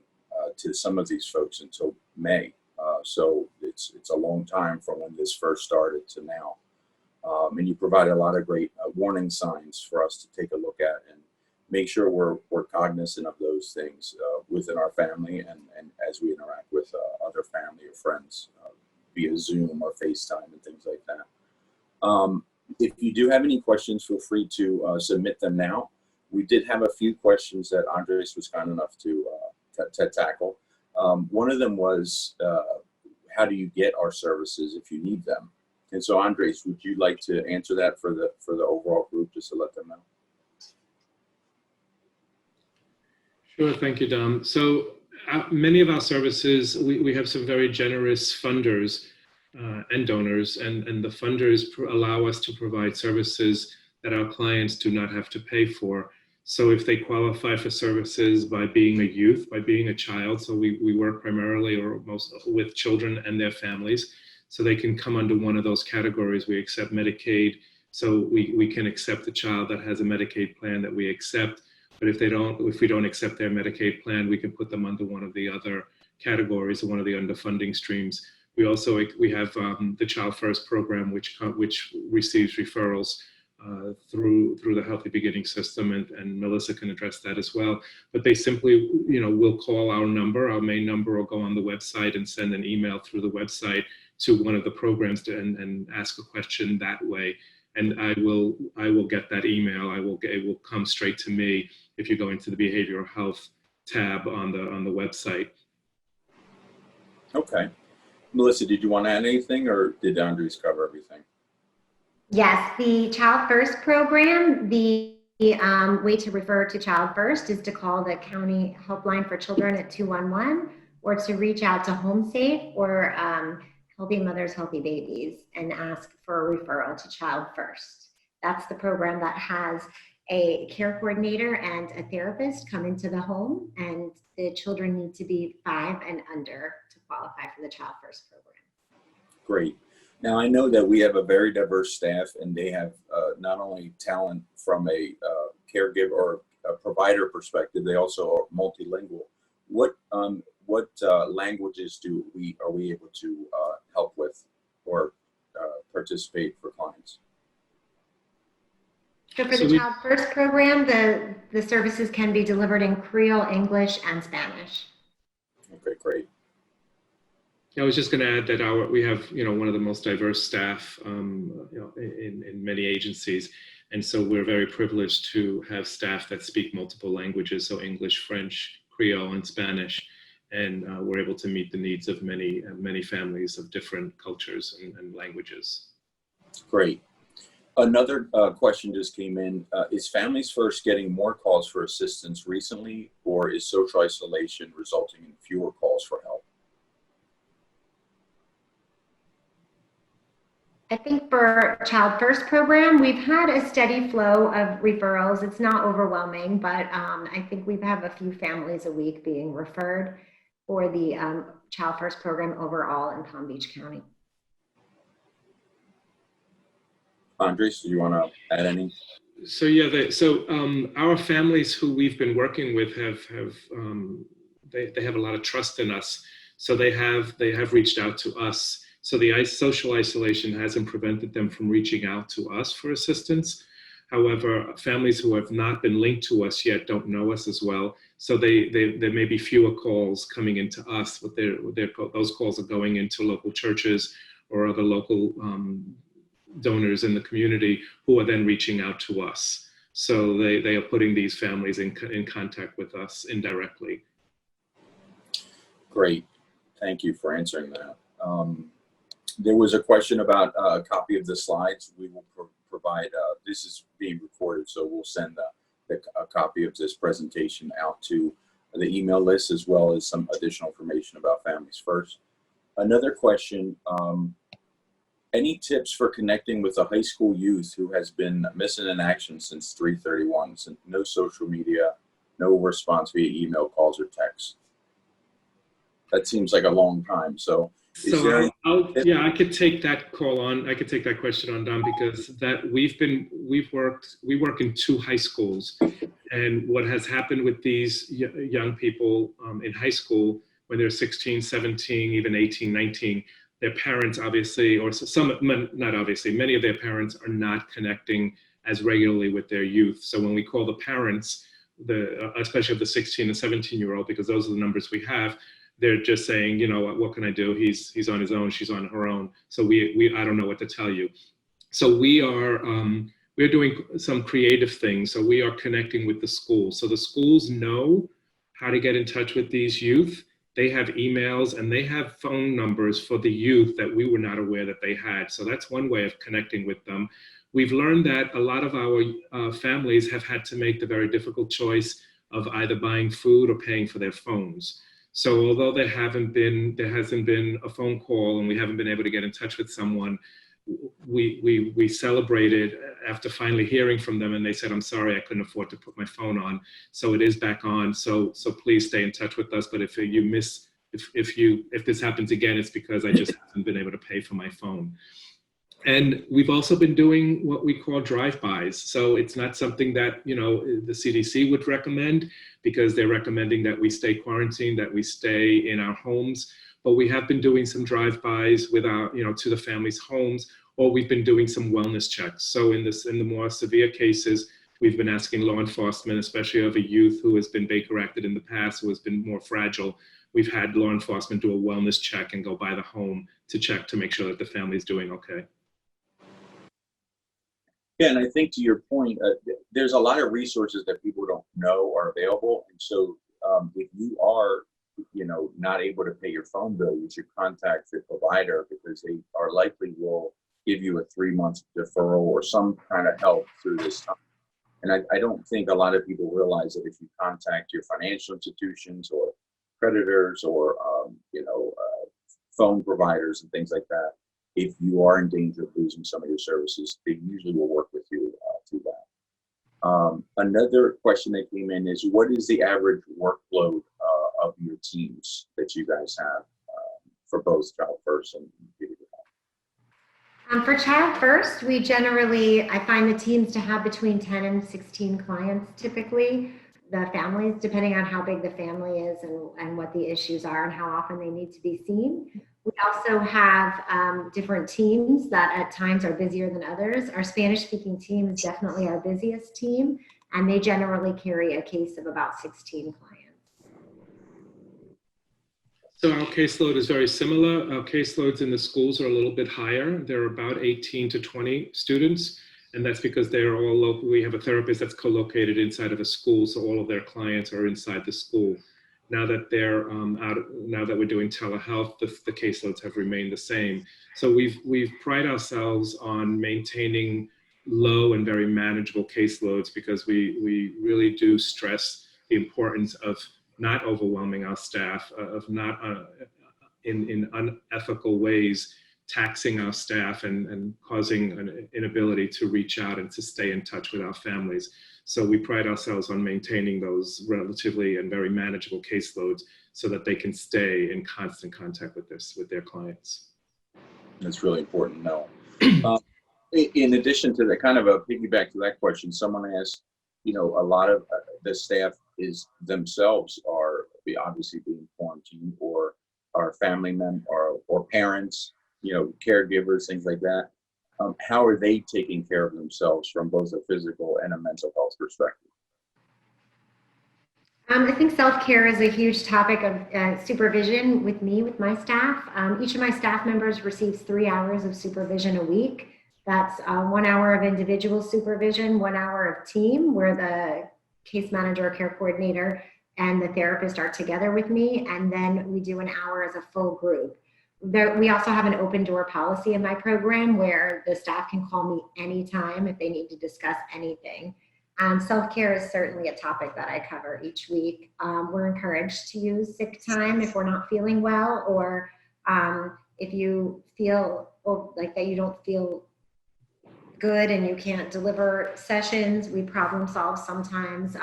to some of these folks until May. So it's a long time from when this first started to now. And you provide a lot of great warning signs for us to take a look at and make sure we're cognizant of those things within our family and as we interact with other family or friends via Zoom or FaceTime and things like that. If you do have any questions, feel free to submit them now. We did have a few questions that Andres was kind enough to tackle. One of them was, how do you get our services if you need them? And so, Andres, would you like to answer that for the overall group, just to let them know? Sure, thank you, Dom. So many of our services, we have some very generous funders and donors, and the funders allow us to provide services that our clients do not have to pay for. So if they qualify for services by being a youth, by being a child, so we work primarily or most with children and their families, so they can come under one of those categories. We accept Medicaid, so we can accept the child that has a Medicaid plan that we accept. But if we don't accept their Medicaid plan, we can put them under one of the other categories or one of the underfunding streams. We have the Child First program, which receives referrals through the Healthy Beginning system, and Melissa can address that as well. But they simply, will call our main number, or go on the website and send an email through the website to one of the programs and ask a question that way. And I will get that email. It will come straight to me if you go into the behavioral health tab on the website. Okay. Melissa, did you want to add anything, or did Andres cover everything? Yes, the Child First program, the way to refer to Child First is to call the county helpline for children at 211, or to reach out to Home Safe or Healthy Mothers, Healthy Babies, and ask for a referral to Child First. That's the program that has a care coordinator and a therapist come into the home, and the children need to be 5 and under to qualify for the Child First program. Great. Now, I know that we have a very diverse staff, and they have not only talent from a caregiver or a provider perspective, they also are multilingual. What languages are we able to help with or participate for clients? So for the Child First program, the services can be delivered in Creole, English, and Spanish. Okay, great. I was just going to add that we have one of the most diverse staff in many agencies, and so we're very privileged to have staff that speak multiple languages, so English, French, Creole, and Spanish, and we're able to meet the needs of many families of different cultures and languages. Great. Another question just came in. Is Families First getting more calls for assistance recently, or is social isolation resulting in fewer calls for help? I think for Child First program, we've had a steady flow of referrals. It's not overwhelming, but I think we have a few families a week being referred for the Child First program overall in Palm Beach County. Andres, do you want to add any? So yeah, our families who we've been working with they have a lot of trust in us. So they have reached out to us. So the social isolation hasn't prevented them from reaching out to us for assistance. However, families who have not been linked to us yet don't know us as well. So there may be fewer calls coming into us, but those calls are going into local churches or other local donors in the community who are then reaching out to us. So they are putting these families in contact with us indirectly. Great. Thank you for answering that. There was a question about a copy of the slides. We will provide, this is being recorded, so we'll send a copy of this presentation out to the email list, as well as some additional information about Families First. Another question, any tips for connecting with a high school youth who has been missing in action since 3/31? Since no social media, no response via email, calls, or text. That seems like a long time. So I could take that call on. I could take that question on, Don, because we work in 2 high schools, and what has happened with these young people in high school when they're 16, 17, even 18, 19, their parents obviously, or some, not obviously, many of their parents are not connecting as regularly with their youth. So when we call the parents, especially of the 16 and 17-year-old, because those are the numbers we have, they're just saying, you know, what can I do? He's on his own, she's on her own. So I don't know what to tell you. So we're doing some creative things. So we are connecting with the schools. So the schools know how to get in touch with these youth. They have emails and they have phone numbers for the youth that we were not aware that they had. So that's one way of connecting with them. We've learned that a lot of our families have had to make the very difficult choice of either buying food or paying for their phones. So although there hasn't been a phone call and we haven't been able to get in touch with someone, we celebrated after finally hearing from them, and they said, I'm sorry, I couldn't afford to put my phone on. So it is back on. So please stay in touch with us. But if this happens again, it's because I just haven't been able to pay for my phone. And we've also been doing what we call drive-bys. So it's not something that, you know, the CDC would recommend, because they're recommending that we stay quarantined, that we stay in our homes. But we have been doing some drive-bys with to the families' homes, or we've been doing some wellness checks. So in the more severe cases, we've been asking law enforcement, especially of a youth who has been Baker acted in the past, who has been more fragile. We've had law enforcement do a wellness check and go by the home to check to make sure that the family is doing okay. Yeah, and I think to your point, there's a lot of resources that people don't know are available. And so if you are, not able to pay your phone bill, you should contact the provider, because they are likely will give you a 3-month deferral or some kind of help through this time. And I don't think a lot of people realize that if you contact your financial institutions or creditors or, phone providers and things like that, if you are in danger of losing some of your services, they usually will work with you through that. Another question that came in is, what is the average workload of your teams that you guys have for both Child First and Beauty Health? For Child First, I find the teams to have between 10 and 16 clients typically. The families, depending on how big the family is and what the issues are and how often they need to be seen. We also have different teams that at times are busier than others. Our Spanish-speaking team is definitely our busiest team, and they generally carry a case of about 16 clients. So our caseload is very similar. Our caseloads in the schools are a little bit higher. They're about 18 to 20 students, and that's because they're all local. We have a therapist that's co-located inside of a school, so all of their clients are inside the school. Now that they're now that we're doing telehealth, the caseloads have remained the same. So we've prided ourselves on maintaining low and very manageable caseloads, because we really do stress the importance of not overwhelming our staff, of not in unethical ways taxing our staff and causing an inability to reach out and to stay in touch with our families. So we pride ourselves on maintaining those relatively and very manageable caseloads so that they can stay in constant contact with their clients. That's really important to know. In addition to that, kind of a piggyback to that question, someone asked, a lot of the staff themselves are obviously being quarantined, or are family members or parents, caregivers, things like that. how are they taking care of themselves from both a physical and a mental health perspective? I think self-care is a huge topic of supervision with me, with my staff. Each of my staff members receives 3 hours of supervision a week. That's 1 hour of individual supervision, 1 hour of team, where the case manager or care coordinator and the therapist are together with me. And then we do an hour as a full group. We also have an open door policy in my program where the staff can call me anytime if they need to discuss anything. Self-care is certainly a topic that I cover each week. We're encouraged to use sick time if we're not feeling well, or if you feel like that you don't feel good and you can't deliver sessions. We problem solve sometimes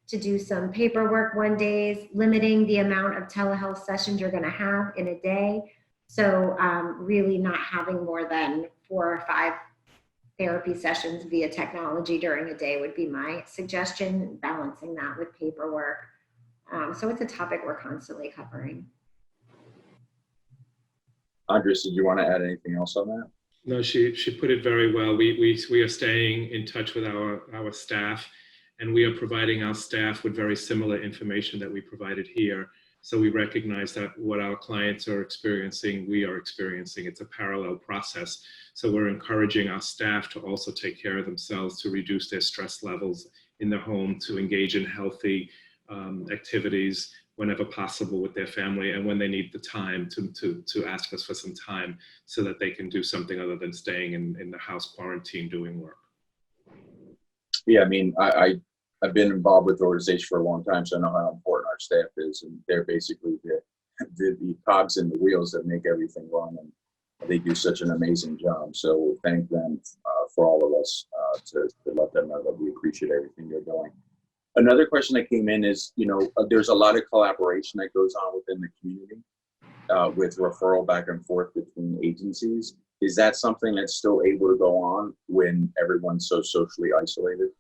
to do some paperwork one day, limiting the amount of telehealth sessions you're going to have in a day. So really not having more than 4 or 5 therapy sessions via technology during a day would be my suggestion, balancing that with paperwork. So it's a topic we're constantly covering. Andres, did you want to add anything else on that? No, she put it very well. We are staying in touch with our staff, and we are providing our staff with very similar information that we provided here. So we recognize that what our clients are experiencing, we are experiencing. It's a parallel process. So we're encouraging our staff to also take care of themselves, to reduce their stress levels in their home, to engage in healthy activities whenever possible with their family, and when they need the time to ask us for some time so that they can do something other than staying in the house quarantine doing work. Yeah, I mean, I've been involved with the organization for a long time, so I know how important our staff is, and they're basically the cogs in the wheels that make everything run, and they do such an amazing job. So thank them for all of us to let them know that we appreciate everything they're doing. Another question that came in is, there's a lot of collaboration that goes on within the community with referral back and forth between agencies. Is that something that's still able to go on when everyone's so socially isolated?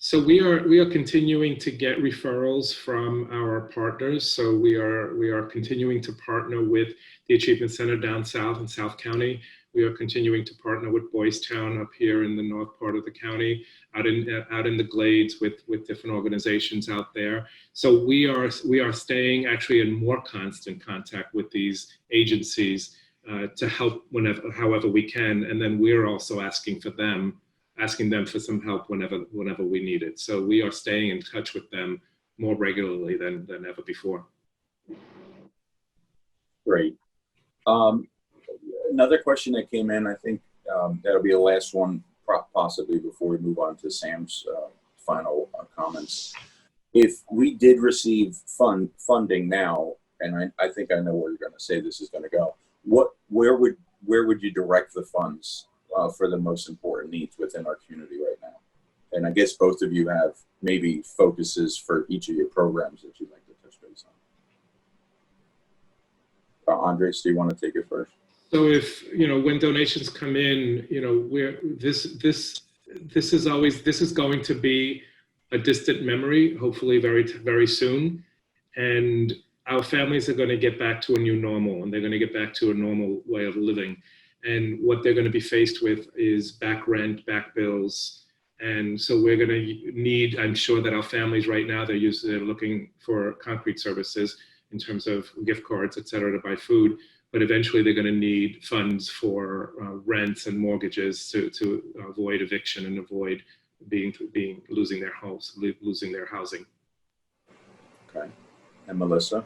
So we are continuing to get referrals from our partners. So we are continuing to partner with the Achievement Center down south in South County. We are continuing to partner with Boys Town up here in the north part of the county, out in the Glades with different organizations out there. So we are staying actually in more constant contact with these agencies to help however we can, and then we're also asking them for some help whenever we need it. So we are staying in touch with them more regularly than ever before. Great. Another question that came in, I think that'll be the last one possibly before we move on to Sam's final comments. If we did receive funding now, and I think I know where you're going to say this is going to go, where would you direct the funds for the most important needs within our community right now? And I guess both of you have maybe focuses for each of your programs that you'd like to touch base on. Andres, do you want to take it first? So if, when donations come in, this is going to be a distant memory, hopefully very, very soon. And our families are going to get back to a new normal, and they're going to get back to a normal way of living. And what they're going to be faced with is back rent, back bills. And so we're going to need, I'm sure that our families right now, they're looking for concrete services in terms of gift cards, et cetera, to buy food. But eventually they're going to need funds for rents and mortgages to avoid eviction and avoid losing their homes, losing their housing. Okay. And Melissa?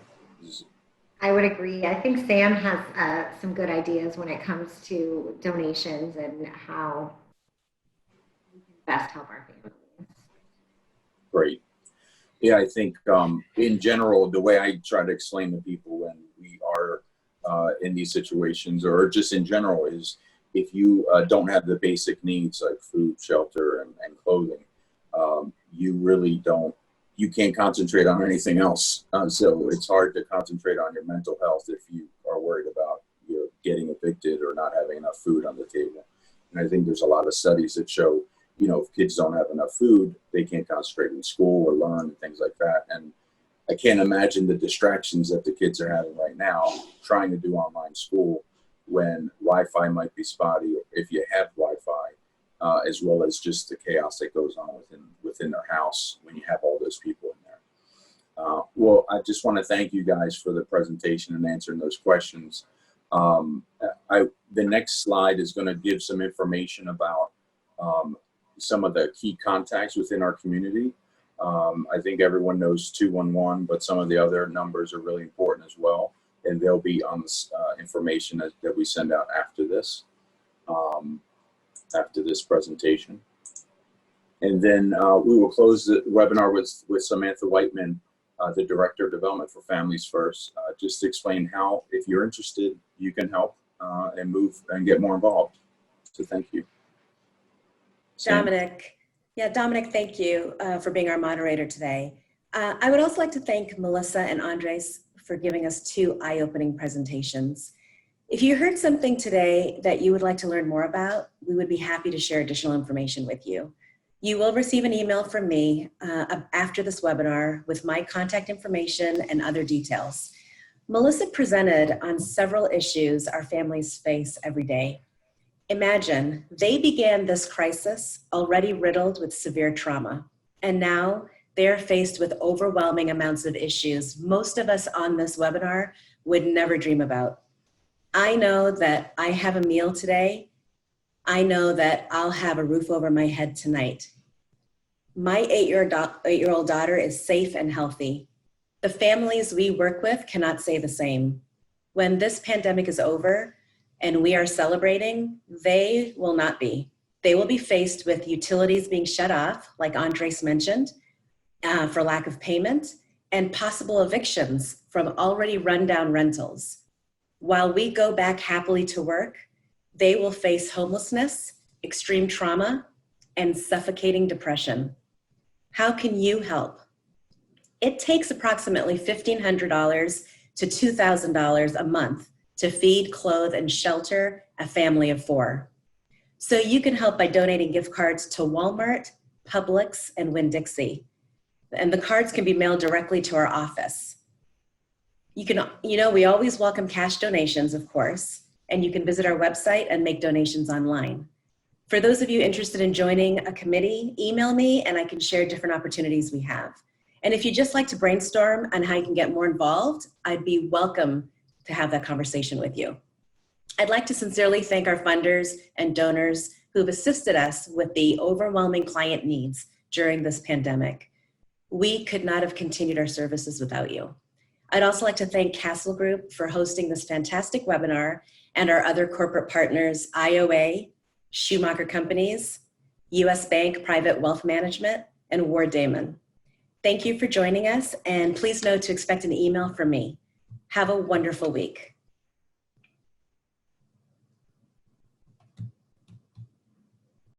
I would agree. I think Sam has some good ideas when it comes to donations and how we can best help our families. Great. Yeah, I think in general, the way I try to explain to people when we are in these situations, or just in general, is if you don't have the basic needs like food, shelter, and clothing, you can't concentrate on anything else. So it's hard to concentrate on your mental health if you are worried about getting evicted or not having enough food on the table. And I think there's a lot of studies that show, if kids don't have enough food, they can't concentrate in school or learn and things like that. And I can't imagine the distractions that the kids are having right now, trying to do online school when Wi-Fi might be spotty, or if you have Wi-Fi, as well as just the chaos that goes on within their house when you have all those people in there. Well, I just want to thank you guys for the presentation and answering those questions. The next slide is going to give some information about some of the key contacts within our community. I think everyone knows 211, but some of the other numbers are really important as well. And they'll be on this information that we send out after this presentation. And then we will close the webinar with Samantha Whiteman, the Director of Development for Families First, just to explain how, if you're interested, you can help and move and get more involved. So thank you. Dominic. Yeah, Dominic, thank you for being our moderator today. I would also like to thank Melissa and Andres for giving us 2 eye-opening presentations. If you heard something today that you would like to learn more about, we would be happy to share additional information with you. You will receive an email from me after this webinar with my contact information and other details. Melissa presented on several issues our families face every day. Imagine they began this crisis already riddled with severe trauma, and now they're faced with overwhelming amounts of issues most of us on this webinar would never dream about. I know that I have a meal today. I know that I'll have a roof over my head tonight. My 8-year-old daughter is safe and healthy. The families we work with cannot say the same. When this pandemic is over and we are celebrating, they will not be. They will be faced with utilities being shut off, like Andres mentioned, for lack of payment, and possible evictions from already rundown rentals. While we go back happily to work, they will face homelessness, extreme trauma, and suffocating depression. How can you help? It takes approximately $1,500 to $2,000 a month to feed, clothe, and shelter a family of 4. So you can help by donating gift cards to Walmart, Publix, and Winn-Dixie. And the cards can be mailed directly to our office. We always welcome cash donations, of course, and you can visit our website and make donations online. For those of you interested in joining a committee, email me and I can share different opportunities we have. And if you'd just like to brainstorm on how you can get more involved, I'd be welcome to have that conversation with you. I'd like to sincerely thank our funders and donors who've assisted us with the overwhelming client needs during this pandemic. We could not have continued our services without you. I'd also like to thank Castle Group for hosting this fantastic webinar and our other corporate partners, IOA, Schumacher Companies, US Bank Private Wealth Management, and Ward Damon. Thank you for joining us, and please know to expect an email from me. Have a wonderful week.